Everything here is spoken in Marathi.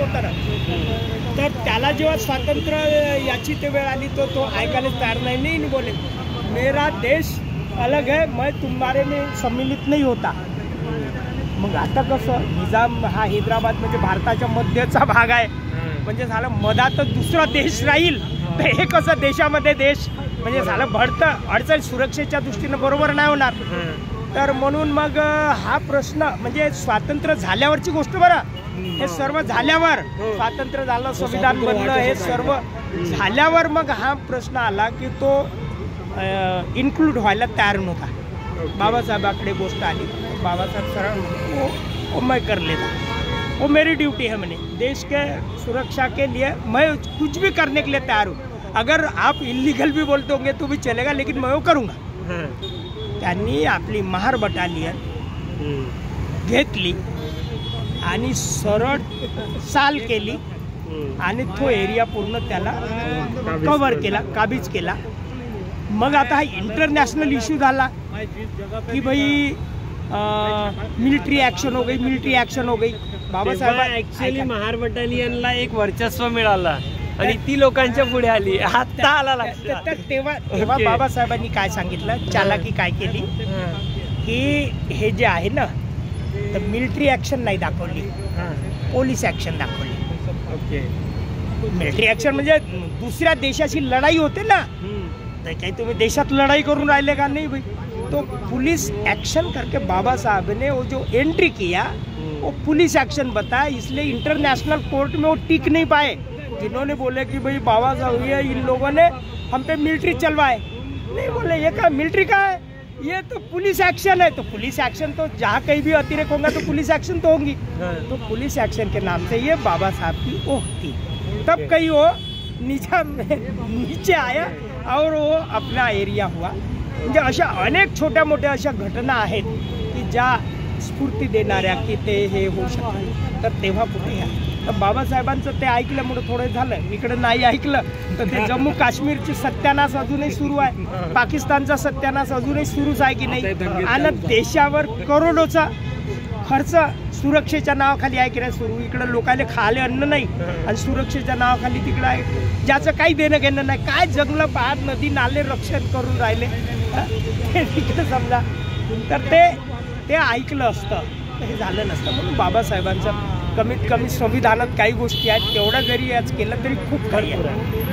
होता ना, तर त्याला जेव्हा स्वातंत्र्य याची ते वेळ आली तो ऐकायला तयार नाही बोले मेरा देश अलग है, मैं तुम्हारे में सम्मिलित नहीं होता। मग आता कसं निजाम हा हैदराबाद म्हणजे भारताच्या मध्यचा भाग आहे, म्हणजे झालं मधातच दुसरा देश राहील, तर हे कसं देशामध्ये देश म्हणजे झालं भडतं अडचण सुरक्षेच्या दृष्टीने बरोबर नाही होणार। तर म्हणून मग हा प्रश्न म्हणजे स्वातंत्र्य झाल्यावरची गोष्ट बरं, हे सर्व झाल्यावर स्वातंत्र्य झालं, संविधान बनलं, हे सर्व झाल्यावर मग हा प्रश्न आला की तो इन्क्लूड व्हायला तयार नव्हता। बाबासाहेबांकडे गोष्ट आली, बाबासाहेब सरळ वो मैं कर लेता, वो मेरी ड्यूटी है, मैंने देश के सुरक्षा के लिए मैं कुछ भी करने के लिए तैयार हूँ, अगर आप इलीगल भी बोलते होंगे तो भी चलेगा, लेकिन मैं वो करूँगा। त्यांनी आपली महार बटालियन घेतली आणि सरळ चाल केली आणि तो एरिया पूर्ण त्याला कव्हर केला, काबीज केला। मग आता हा इंटरनॅशनल इश्यू झाला की भाई मिलिट्री ॲक्शन हो गई, मिलिट्री ॲक्शन हो गई। बाबासाहेब ॲक्च्युअली महार बटालियनला एक वर्चस्व मिळाला आणि ती लोकांच्या पुढे आली, आता आला लक्षात। तर तेव्हा बाबासाहेबांनी काय सांगितलं, चालाकी काय केली की हे जे आहे ना, तर मिलिट्री ॲक्शन नाही दाखवली, पोलीस ॲक्शन दाखवली। ओके, मिलिट्री ॲक्शन म्हणजे दुसऱ्या देशाची लढाई होते ना, तर काही तुम्ही देशात लड़ाई करून राहिले का नहीं भाई, तो पुलिस एक्शन करके बाबा साहब ने वो जो एंट्री किया वो पुलिस एक्शन बताया, इसलिए इंटरनेशनल कोर्ट में वो टिक नहीं पाए। जिन्होंने बोले कि भाई बाबा साहब ये इन लोगों ने हम पे मिलिट्री चलवाए, नहीं बोले ये क्या मिलिट्री का है, ये तो पुलिस एक्शन है। तो पुलिस एक्शन तो जहाँ कहीं भी अतिरेक होगा तो पुलिस एक्शन तो होंगी, तो पुलिस एक्शन के नाम से ये बाबा साहब की ओह थी। तब कहीं वो नीचे आया और वो अपना एरिया हुआ। म्हणजे अशा अनेक छोट्या मोठ्या अशा घटना आहेत की ज्या स्फूर्ती देणाऱ्या की ते हे होऊ शकतं। तर तेव्हा कुठे या तर बाबासाहेबांचं ते ऐकल्यामुळे थोडं झालं, इकडे नाही ऐकलं तर ते जम्मू काश्मीरची सत्यानाश अजूनही सुरू आहे, पाकिस्तानचा सत्यानाश अजूनही सुरूच आहे की नाही, आणि देशावर करोडोचा खर्च सुरक्षेच्या नावाखाली आहे की नाही सुरू। इकडे लोकांना खायला अन्न नाही आणि सुरक्षेच्या नावाखाली तिकडे आहे ज्याचं काही देणं घेणं नाही। काय जंगलं पहाड नदी नाले रक्षण करून राहिले हे तिकडे समजा, तर ते ऐकलं असतं तर हे झालं नसतं। म्हणून बाबासाहेबांचं कमीत कमी संविधानात काही गोष्टी आहेत तेवढा जरी आज केलं तरी खूप काही आहे।